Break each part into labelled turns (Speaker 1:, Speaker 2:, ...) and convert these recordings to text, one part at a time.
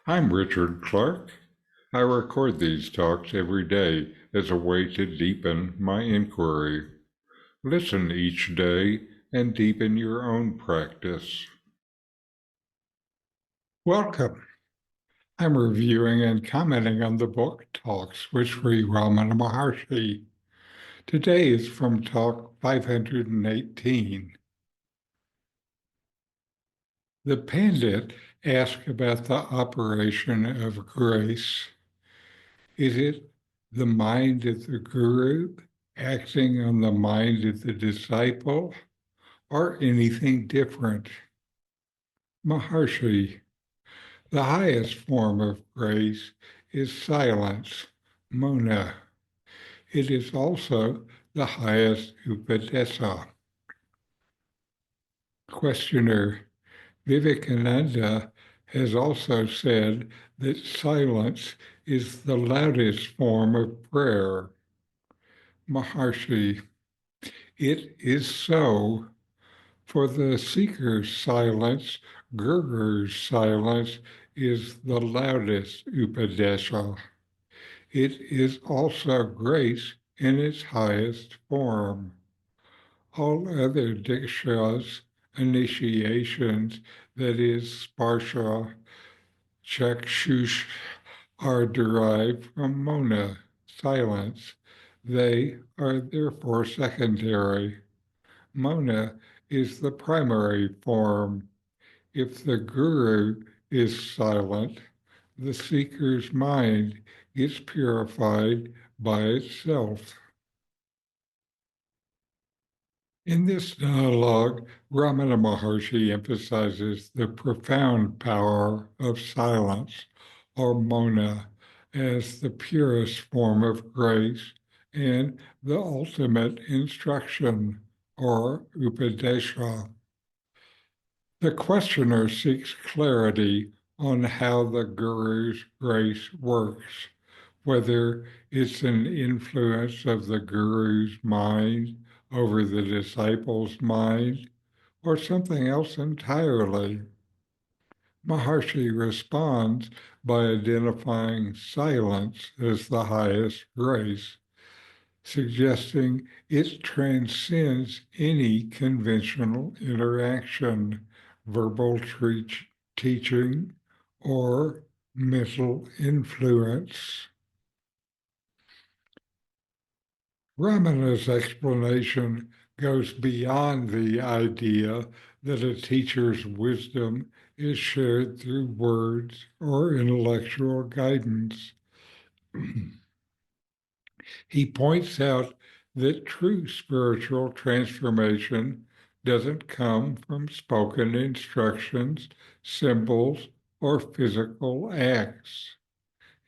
Speaker 1: I'm Richard Clarke. I record these talks every day as a way to deepen my inquiry. Listen each day and deepen your own practice. Welcome. I'm reviewing and commenting on the book Talks with Sri Ramana Maharshi. Today is from Talk 518. The Pandit asked about the operation of grace. Is it the mind of the guru acting on the mind of the disciple, or anything different? Maharshi, the highest form of grace is silence, Mowna. It is also the highest upadesa. Questioner, Vivekananda has also said that silence is the loudest form of prayer. Maharshi, it is so. For the seeker's silence, Guru's silence is the loudest upadesa. It is also grace in its highest form. All other dikshas, initiations, that is, sparsha, chakshush, are derived from Mowna, silence. They are therefore secondary. Mowna is the primary form. If the guru is silent, the seeker's mind gets purified by itself. In this dialogue, Ramana Maharshi emphasizes the profound power of silence, or Mowna, as the purest form of grace and the ultimate instruction, or Upadesha. The questioner seeks clarity on how the guru's grace works, whether it's an influence of the guru's mind over the disciple's mind or something else entirely. Maharshi responds by identifying silence as the highest grace, suggesting it transcends any conventional interaction, verbal teaching, or mental influence. Ramana's explanation goes beyond the idea that a teacher's wisdom is shared through words or intellectual guidance. He points out that true spiritual transformation doesn't come from spoken instructions, symbols, or physical acts.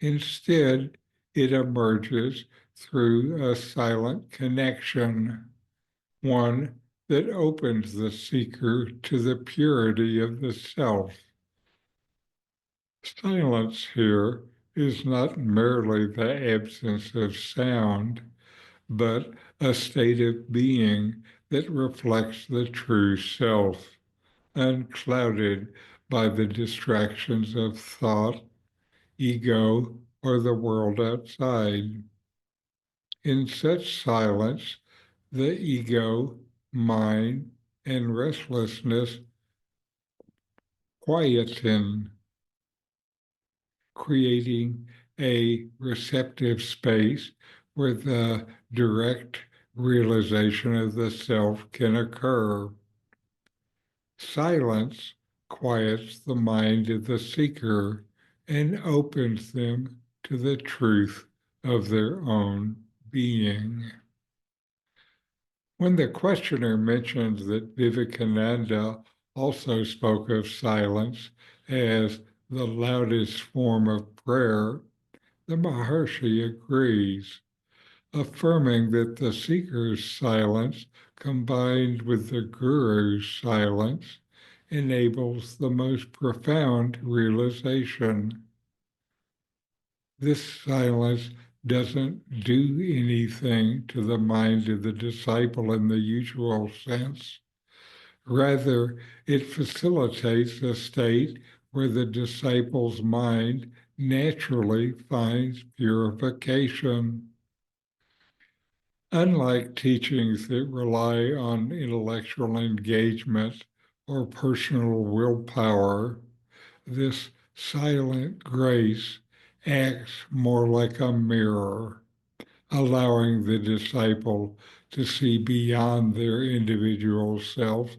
Speaker 1: Instead, it emerges through a silent connection, one that opens the seeker to the purity of the self. Silence here is not merely the absence of sound, but a state of being that reflects the true self, unclouded by the distractions of thought, ego, or the world outside. In such silence, the ego, mind, and restlessness quieten, creating a receptive space where the direct realization of the self can occur. Silence quiets the mind of the seeker and opens them to the truth of their own being. When the questioner mentions that Vivekananda also spoke of silence as the loudest form of prayer, the Maharshi agrees, affirming that the seeker's silence combined with the guru's silence enables the most profound realization. This silence doesn't do anything to the mind of the disciple in the usual sense. Rather, it facilitates a state where the disciple's mind naturally finds purification. Unlike teachings that rely on intellectual engagement or personal willpower, this silent grace acts more like a mirror, allowing the disciple to see beyond their individual self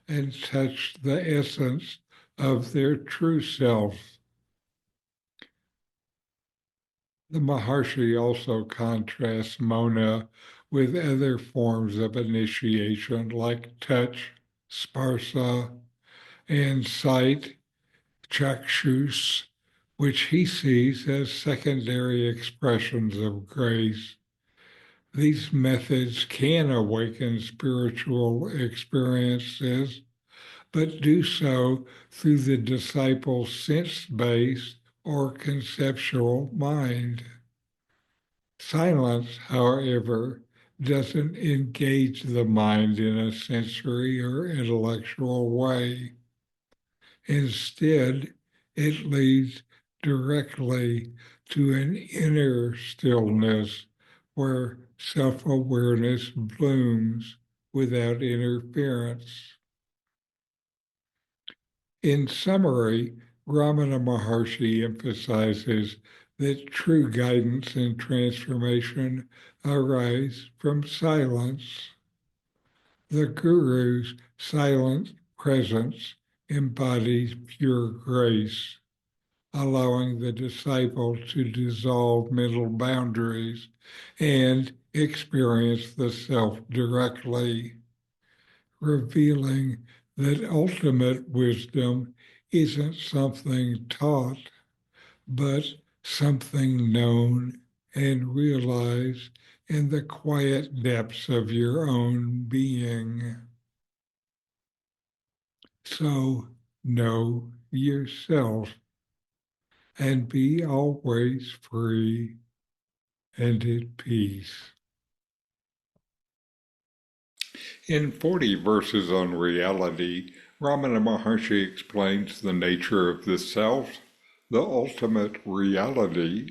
Speaker 1: and touch the essence of their true self. The Maharshi also contrasts Mowna with other forms of initiation like touch, sparsa, and sight, chakshus, which he sees as secondary expressions of grace. These methods can awaken spiritual experiences, but do so through the disciple's sense-based or conceptual mind. Silence, however, doesn't engage the mind in a sensory or intellectual way. Instead, it leads directly to an inner stillness where self-awareness blooms without interference. In summary, Ramana Maharshi emphasizes that true guidance and transformation arise from silence. The Guru's silent presence embodies pure grace, allowing the disciple to dissolve mental boundaries and experience the self directly, revealing that ultimate wisdom isn't something taught, but something known and realized in the quiet depths of your own being. So know yourself and be always free and at peace. In 40 Verses on Reality, Ramana Maharshi explains the nature of the self, the ultimate reality,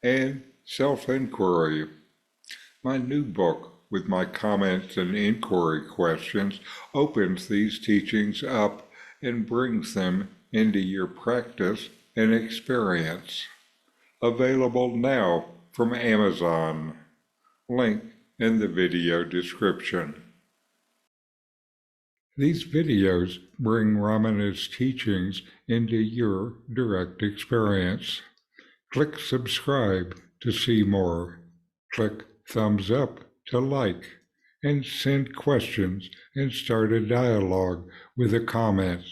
Speaker 1: and self-inquiry. My new book, with my comments and inquiry questions, opens these teachings up and brings them into your practice and experience. Available now from Amazon. Link in the video description. These videos bring Ramana's teachings into your direct experience. Click subscribe to see more. Click thumbs up to like, and send questions and start a dialogue with a comment.